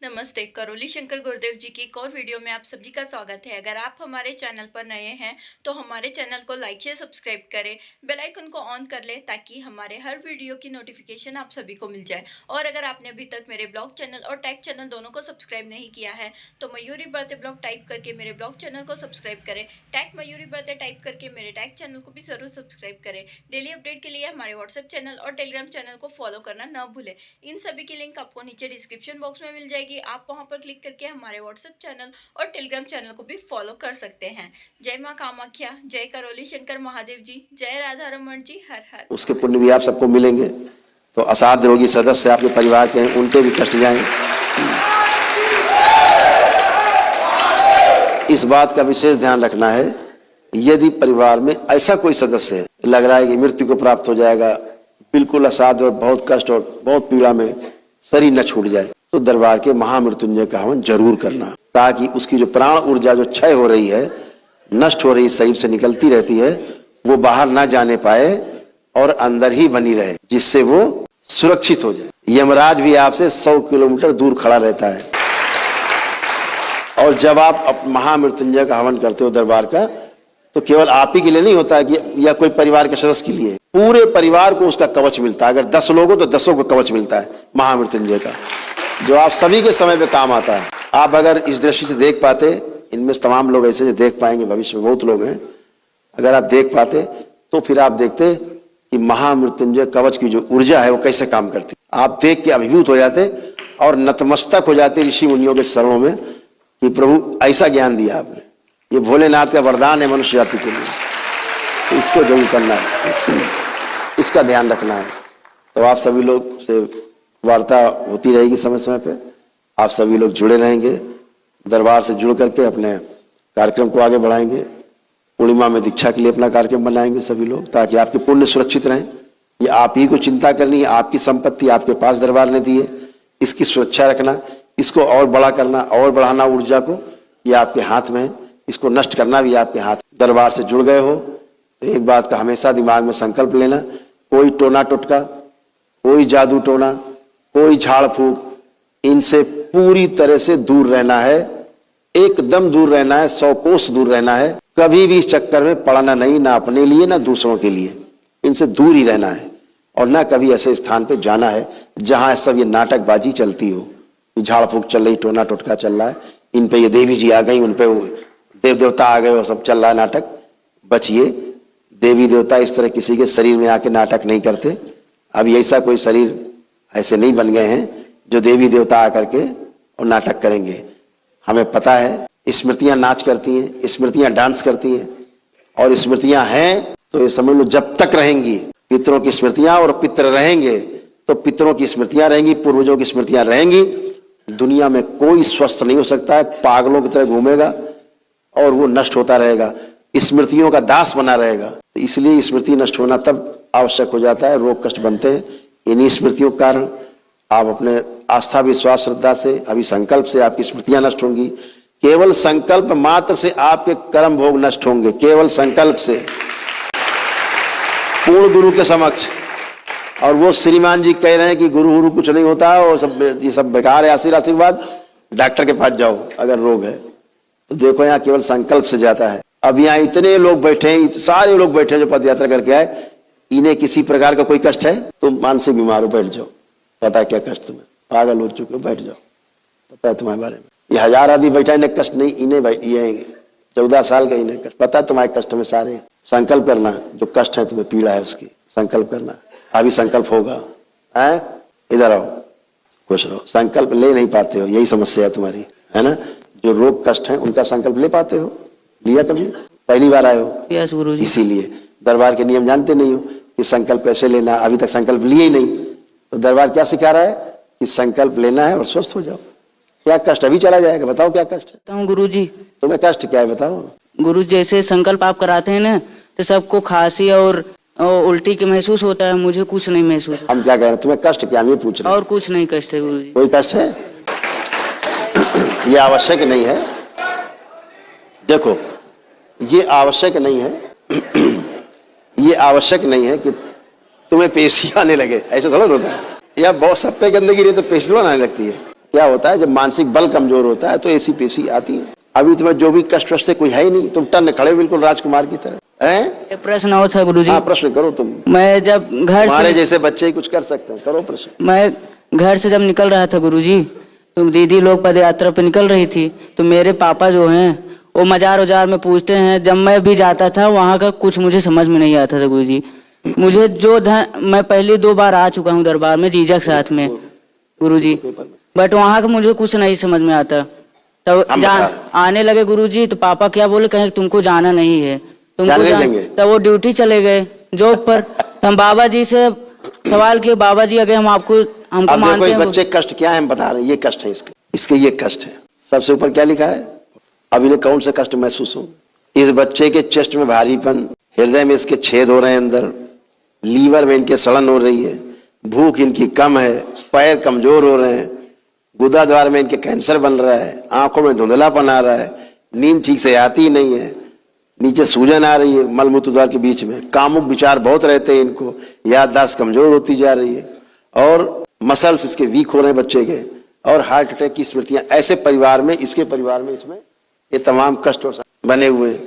नमस्ते। करौली शंकर गुरुदेव जी की एक और वीडियो में आप सभी का स्वागत है। अगर आप हमारे चैनल पर नए हैं तो हमारे चैनल को लाइक शेयर सब्सक्राइब करें, बेल आइकन को ऑन कर लें ताकि हमारे हर वीडियो की नोटिफिकेशन आप सभी को मिल जाए। और अगर आपने अभी तक मेरे ब्लॉग चैनल और टैग चैनल दोनों को सब्सक्राइब नहीं किया है तो मयूरी बातें ब्लॉग टाइप करके मेरे ब्लॉग चैनल को सब्सक्राइब करें, टैग मयूरी बातें टाइप करके मेरे टैग चैनल को भी जरूर सब्सक्राइब करें। डेली अपडेट के लिए हमारे व्हाट्सएप चैनल और टेलीग्राम चैनल को फॉलो करना न भूलें। इन सभी की लिंक आपको नीचे डिस्क्रिप्शन बॉक्स में मिल जाएगी। आप वहां पर क्लिक करके हमारे व्हाट्सएप चैनल और टेलीग्राम चैनल को भी फॉलो कर सकते हैं। जय मां कामाख्या, जय करौली शंकर महादेव जी, जय राधा रमन जी, हर हर। उसके पुण्य भी आप सबको मिलेंगे। तो असाध्य रोगी सदस्य आपके परिवार के हैं, उनके भी कष्ट जाएं। इस बात का विशेष ध्यान रखना है, यदि परिवार में ऐसा कोई सदस्य है लग रहा है कि मृत्यु को प्राप्त हो जाएगा, बिल्कुल असाध्य और बहुत कष्ट और बहुत पीड़ा में शरीर न छूट जाए, तो दरबार के महामृत्युंजय का हवन जरूर करना, ताकि उसकी जो प्राण ऊर्जा जो क्षय हो रही है, नष्ट हो रही शरीर से निकलती रहती है, वो बाहर ना जाने पाए और अंदर ही बनी रहे, जिससे वो सुरक्षित हो जाए। यमराज भी आपसे 100 किलोमीटर दूर खड़ा रहता है। और जब आप महामृत्युंजय का हवन करते हो दरबार का, तो केवल आप ही के लिए नहीं होता है कि या कोई परिवार के सदस्य के लिए, पूरे परिवार को उसका कवच मिलता है। अगर 10 लोग हो तो 10 को कवच मिलता है महामृत्युंजय का, जो आप सभी के समय पे काम आता है। आप अगर इस दृष्टि से देख पाते, इनमें तमाम लोग ऐसे जो देख पाएंगे, भविष्य में बहुत लोग हैं, अगर आप देख पाते तो फिर आप देखते कि महामृत्युंजय कवच की जो ऊर्जा है वो कैसे काम करती। आप देख के अभिभूत हो जाते और नतमस्तक हो जाते ऋषि मुनियों के चरणों में कि प्रभु ऐसा ज्ञान दिया आपने, ये भोलेनाथ का वरदान है मनुष्य जाति के लिए, तो इसको जरूर करना है, इसका ध्यान रखना है। तो आप सभी लोग से वार्ता होती रहेगी समय समय पे, आप सभी लोग जुड़े रहेंगे, दरबार से जुड़ करके अपने कार्यक्रम को आगे बढ़ाएंगे। पूर्णिमा में दीक्षा के लिए अपना कार्यक्रम बनाएंगे सभी लोग, ताकि आपके पुण्य सुरक्षित रहें। ये आप ही को चिंता करनी है, आपकी संपत्ति आपके पास दरबार ने दी है, इसकी सुरक्षा रखना, इसको और बड़ा करना और बढ़ाना ऊर्जा को, ये आपके हाथ में है। इसको नष्ट करना भी आपके हाथ। दरबार से जुड़ गए हो तो एक बात का हमेशा दिमाग में संकल्प लेना, कोई टोना टोटका, कोई जादू टोना, कोई झाड़ फूक, इनसे पूरी तरह से दूर रहना है, एकदम दूर रहना है, 100 कोस दूर रहना है। कभी भी इस चक्कर में पड़ना नहीं, ना अपने लिए ना दूसरों के लिए, इनसे दूर ही रहना है। और ना कभी ऐसे स्थान पे जाना है जहां सब ये नाटकबाजी चलती हो, झाड़ फूक चल रही, टोना टोटका चल रहा है, इन पे ये देवी जी आ गई, उन पे देव देवता आ गए, वो सब चल रहा है नाटक। बचिए, देवी देवता इस तरह किसी के शरीर में आके नाटक नहीं करते। अभी ऐसा कोई शरीर ऐसे नहीं बन गए हैं जो देवी देवता आकर के और नाटक करेंगे। हमें पता है स्मृतियां नाच करती हैं, स्मृतियां डांस करती हैं, और स्मृतियां हैं तो ये समझ लो जब तक रहेंगी पितरों की स्मृतियां, और पितर रहेंगे तो पितरों की स्मृतियां रहेंगी, पूर्वजों की स्मृतियां रहेंगी। दुनिया में कोई स्वस्थ नहीं हो सकता है, पागलों की तरह घूमेगा और वो नष्ट होता रहेगा, स्मृतियों का दास बना रहेगा। तो इसलिए स्मृति नष्ट होना तब आवश्यक हो जाता है, रोग कष्ट बनते हैं इन्हीं स्मृतियों के कारण। आप अपने आस्था विश्वास श्रद्धा से, अभी संकल्प से आपकी स्मृतियां नष्ट होंगी। केवल संकल्प मात्र से आपके कर्म भोग नष्ट होंगे, केवल संकल्प से, पूर्ण गुरु के समक्ष। और वो श्रीमान जी कह रहे हैं कि गुरु गुरु कुछ नहीं होता, और सब ये सब बेकार है, आशीर्वाद, डॉक्टर के पास जाओ अगर रोग है। तो देखो यहाँ केवल संकल्प से जाता है। अब यहाँ इतने लोग बैठे हैं, सारे लोग बैठे हैं जो पद यात्रा करके आए, इन्हें किसी प्रकार का कोई कष्ट है तो मानसिक बीमार हो, बैठ जाओ, पता है क्या कष्ट तुम्हें, पागल हो चुके हो, बैठ जाओ, पता है तुम्हारे बारे में। ये 1000 आदमी बैठा, इन्हें कष्ट नहीं, इन्हें ये 14 साल का इन्हें कष्ट, पता है तुम्हारे कष्ट में सारे। संकल्प करना, जो कष्ट है तुम्हें, पीड़ा है उसकी संकल्प करना। अभी संकल्प होगा, है इधर आओ, खुश रहो। संकल्प ले नहीं पाते हो, यही समस्या है तुम्हारी, है ना। जो रोग कष्ट है उनका संकल्प ले पाते हो, लिया कभी? पहली बार आए हो? यस गुरुजी। इसीलिए दरबार के नियम जानते नहीं हो कि संकल्प कैसे लेना, अभी तक संकल्प लिए ही नहीं। तो दरबार क्या सिखा रहा है कि संकल्प लेना है और स्वस्थ हो जाओ। क्या कष्ट अभी चला जाएगा, बताओ क्या कष्ट है? बताऊं गुरुजी? तुम्हें कष्ट क्या है बताओ? गुरु जैसे संकल्प आप कराते हैं ना, तो सबको खांसी और उल्टी के महसूस होता है, मुझे कुछ नहीं महसूस। हम क्या कह रहे हैं, तुम्हें कष्ट क्या, हम ये पूछ रहे हैं। और कुछ नहीं कष्ट है गुरुजी। कोई कष्ट है? ये आवश्यक नहीं है। देखो, ये आवश्यक नहीं है ये आवश्यक नहीं है कि तुम्हें पेशी आने लगे, ऐसे थोड़ा होता है। या बहुत सब पे गंदगी रही तो पेशी आने लगती है। क्या होता है, जब मानसिक बल कमजोर होता है तो ऐसी पेशी आती है। अभी तुम्हें जो भी कष्ट वष्ट से कोई है ही नहीं, तुम टन खड़े बिल्कुल राजकुमार की तरह हैं। एक प्रश्न और था गुरुजी। हाँ, प्रश्न करो तुम। मैं जब घर हमारे से जैसे बच्चे ही कुछ कर सकते हैं, करो प्रश्न। मैं घर से जब निकल रहा था गुरुजी, तो दीदी लोग पद यात्रा पे निकल रही थी, तो मेरे पापा जो हैं वो मजार उजार में पूछते हैं। जब मैं भी जाता था वहाँ का कुछ मुझे समझ में नहीं आता था गुरुजी। मुझे जो मैं पहले 2 बार आ चुका हूँ दरबार में जीजा के साथ में गुरुजी, बट वहाँ का मुझे कुछ नहीं समझ में आता। तब आने लगे गुरुजी, तो पापा क्या बोले, कहीं तुमको जाना नहीं है, तुमको तब वो ड्यूटी चले गए जॉब पर। हम बाबा जी से सवाल किए, बाबा जी अगर हमको मानते हैं। बच्चे कष्ट क्या है हम बता रहे हैं, ये कष्ट है इसके ये कष्ट है। सबसे ऊपर क्या लिखा है, अब इन्हें कौन सा कष्ट महसूस हो। इस बच्चे के चेस्ट में भारीपन, हृदय में इसके छेद हो रहे हैं अंदर, लीवर में इनके सड़न हो रही है, भूख इनकी कम है, पैर कमजोर हो रहे हैं, गुदा द्वार में इनके कैंसर बन रहा है, आंखों में धुंधलापन आ रहा है, नींद ठीक से आती नहीं है, नीचे सूजन आ रही है मलमूत्र द्वार के बीच में, कामुक विचार बहुत रहते हैं इनको, याददाश्त कमजोर होती जा रही है, और मसल्स इसके वीक हो रहे हैं बच्चे के, और हार्ट अटैक की स्मृतियां। ऐसे परिवार में, इसके परिवार में इसमें ये तमाम कष्ट बने हुए हैं।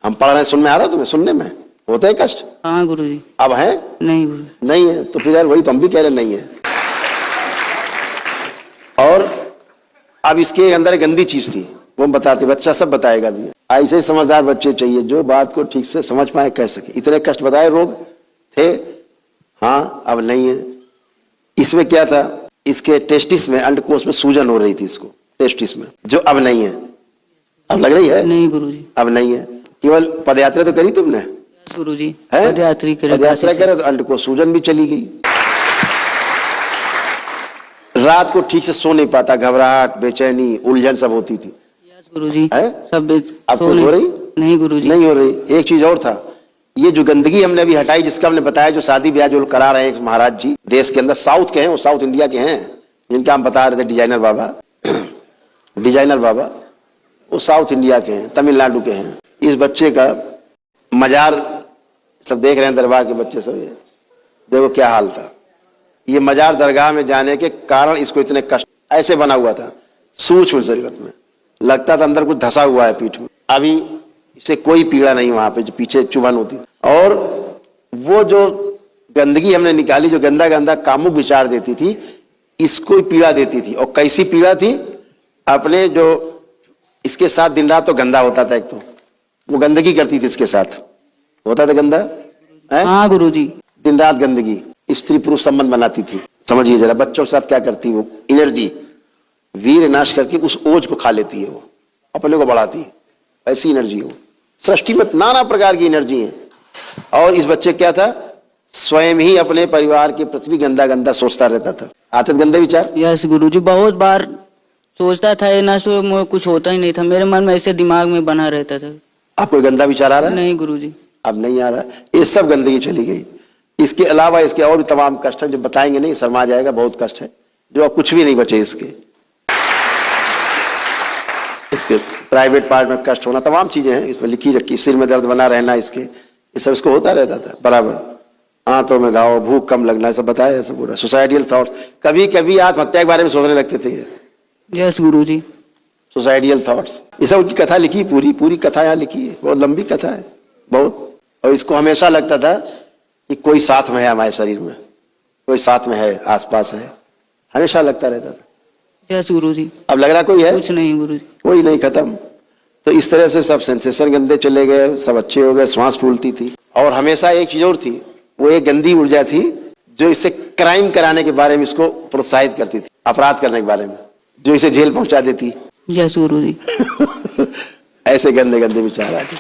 हम पढ़ रहे हैं, सुन में आ रहा है तुम्हें, सुनने में होते हैं कष्ट। हाँ गुरुजी। अब है नहीं गुरु नहीं है, तो फिर यार वही तो हम भी कह रहे नहीं है। और अब इसके अंदर एक गंदी चीज थी, वो हम बताते, बच्चा सब बताएगा भी। ऐसे ही समझदार बच्चे चाहिए जो बात को ठीक से समझ पाए, कह सके। इतने कष्ट बताए, रोग थे, हाँ अब नहीं है। इसमें क्या था, इसके टेस्टिस में, अंडकोश में सूजन हो रही थी इसको, टेस्टिस में, जो अब नहीं है। अब लग रही है? नहीं गुरुजी, अब नहीं है। केवल पदयात्रा तो करी तुमने गुरुजी, पदयात्रा करे तो अंडकोश सूजन भी चली गई। रात को ठीक से सो नहीं पाता, घबराहट, बेचैनी, उलझन सब होती थी। गुरुजी सब अब हो रही नहीं गुरुजी, नहीं हो रही। एक चीज और था, ये जो गंदगी हमने अभी हटाई, जिसका हमने बताया, जो शादी ब्याह जो करा रहे हैं महाराज जी देश के अंदर, साउथ के हैं, वो साउथ इंडिया के हैं, जिनका हम बता रहे थे, डिजाइनर बाबा डिजाइनर बाबा, वो साउथ इंडिया के हैं, तमिलनाडु के हैं। इस बच्चे का मजार सब देख रहे हैं, दरबार के बच्चे सब, ये देखो क्या हाल था। ये मजार दरगाह में जाने के कारण इसको इतने कष्ट, ऐसे बना हुआ था, सूक्ष्म शरीर में, लगता था अंदर कुछ धसा हुआ है पीठ में। अभी इसे कोई पीड़ा नहीं वहां पे, जो पीछे चुभन होती। और वो जो गंदगी हमने निकाली, जो गंदा गंदा कामुक विचार देती थी, इसको पीड़ा देती थी। और कैसी पीड़ा थी, अपने जो इसके साथ दिन रात तो गंदा होता था, एक तो वो गंदगी करती थी, इसके साथ होता था गंदा। हाँ गुरुजी, दिन रात गंदगी, स्त्री पुरुष संबंध बनाती थी। समझिए जरा, बच्चों के साथ क्या करती है वो, एनर्जी वीर नाश करके उस ओज को खा लेती है, वो अपने को बढ़ाती है। ऐसी एनर्जी हो, सृष्टि में नाना प्रकार की एनर्जी है। और इस बच्चे क्या था, स्वयं ही अपने परिवार के प्रति गंदा गंदा सोचता रहता था। आते गंदे विचार। यस गुरुजी, बहुत बार सोचता था, ये ना सो कुछ होता ही नहीं था, मेरे मन में ऐसे दिमाग में बना रहता था। आप कोई गंदा विचार आ रहा है? नहीं गुरुजी, अब नहीं आ रहा। ये सब गंदगी चली गई। इसके अलावा इसके और भी तमाम कष्ट हैं, जो बताएंगे नहीं शर्मा जाएगा, बहुत कष्ट है, जो अब कुछ भी नहीं बचे इसके प्राइवेट पार्ट में कष्ट होना, तमाम चीजें हैं इसमें लिखी रखी। सिर में दर्द बना रहना, इसके ये सब इसको होता रहता था बराबर। आंतों में घाव, भूख कम लगना, सब बताया, सब पूरा। सुसाइडियल थॉट, कभी कभी आत्महत्या के बारे में सोचने लगते थे। यस गुरुजी, सुसाइडियल थॉट्स, ये सब उनकी कथा लिखी, पूरी पूरी कथा यहाँ लिखी है, बहुत लंबी कथा है बहुत। और इसको हमेशा लगता था कि कोई साथ में है, हमारे शरीर में कोई साथ में है, आसपास है, हमेशा लगता रहता था। यस गुरुजी, अब लग रहा कोई है? कुछ नहीं गुरुजी, कोई नहीं, खत्म। तो इस तरह से सब सेंसेशन गंदे चले गए, सब अच्छे हो गए, श्वास फूलती थी। और हमेशा एक चीज और थी, वो एक गंदी ऊर्जा थी जो इसे क्राइम कराने के बारे में इसको प्रोत्साहित करती थी, अपराध करने के बारे में, जो इसे जेल पहुंचा देती। यस गुरुजी ऐसे गंदे गंदे विचार आते।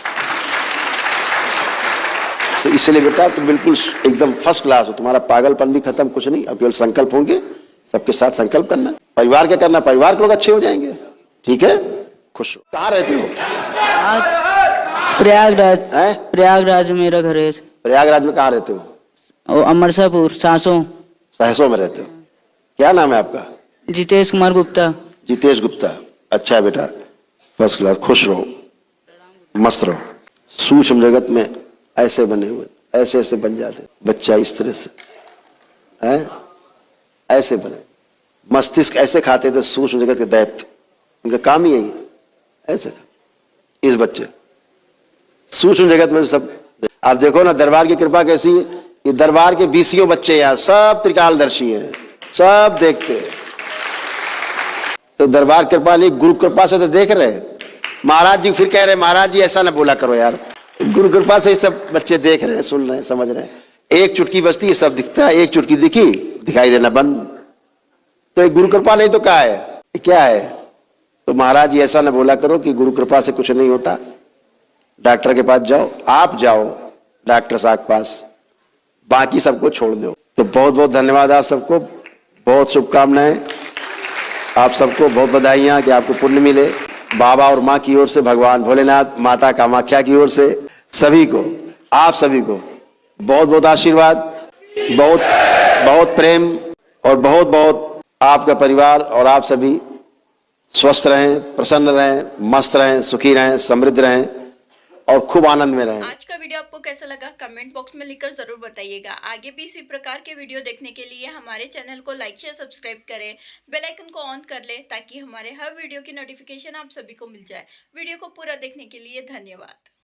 तो इसलिए बेटा तुम बिल्कुल एकदम फर्स्ट क्लास हो, तुम्हारा पागलपन भी खत्म, कुछ नहीं। अब केवल संकल्प होंगे, सबके साथ संकल्प करना, परिवार क्या करना, परिवार के लोग अच्छे हो जाएंगे, ठीक है, खुश हो। कहाँ रहते हो? प्रयागराज। प्रयागराज मेरा घर है। प्रयागराज में कहाँ रहते हो? अमरसापुर, सासों। सहसों में रहते हो। क्या नाम है आपका? जितेश कुमार गुप्ता। जितेश गुप्ता, अच्छा है बेटा, फर्स्ट क्लास, खुश रहो, मस्त रहो। सूक्ष्म जगत में ऐसे बने हुए, ऐसे ऐसे बन जाते बच्चा, इस तरह से है, ऐसे बने। मस्तिष्क ऐसे खाते थे सूक्ष्म जगत के दैत्य, उनका काम ही यही है ऐसे। इस बच्चे सूक्ष्म जगत में सब आप देखो ना, दरबार की कृपा कैसी है। ये दरबार के 20 बच्चे यार सब त्रिकालदर्शी हैं, सब देखते हैं। तो दरबार कृपा नहीं, गुरु कृपा से तो देख रहे। महाराज जी फिर कह रहे महाराज जी ऐसा ना बोला करो यार, गुरु कृपा से सब बच्चे देख रहे हैं, सुन रहे हैं, समझ रहे हैं। एक चुटकी बजती है सब दिखता है, एक चुटकी दिखी दिखाई देना बंद। तो एक गुरु कृपा नहीं तो क्या है, क्या है। तो महाराज जी ऐसा ना बोला करो कि गुरु कृपा से कुछ नहीं होता। डॉक्टर के पास जाओ, आप जाओ डॉक्टर साहब के पास, बाकी सबको छोड़ दो। तो बहुत बहुत धन्यवाद आप सबको, बहुत शुभकामनाएं आप सबको, बहुत बधाइयां कि आपको पुण्य मिले। बाबा और माँ की ओर से, भगवान भोलेनाथ, माता कामाख्या की ओर से सभी को, आप सभी को बहुत बहुत आशीर्वाद, बहुत बहुत प्रेम और बहुत बहुत आपका परिवार और आप सभी स्वस्थ रहें, प्रसन्न रहें, मस्त रहें, सुखी रहें, समृद्ध रहें और खूब आनंद में रहें। आज का वीडियो आपको कैसा लगा कमेंट बॉक्स में लिखकर जरूर बताइएगा। आगे भी इसी प्रकार के वीडियो देखने के लिए हमारे चैनल को लाइक शेयर सब्सक्राइब करें, बेल आइकन को ऑन कर लें ताकि हमारे हर वीडियो की नोटिफिकेशन आप सभी को मिल जाए। वीडियो को पूरा देखने के लिए धन्यवाद।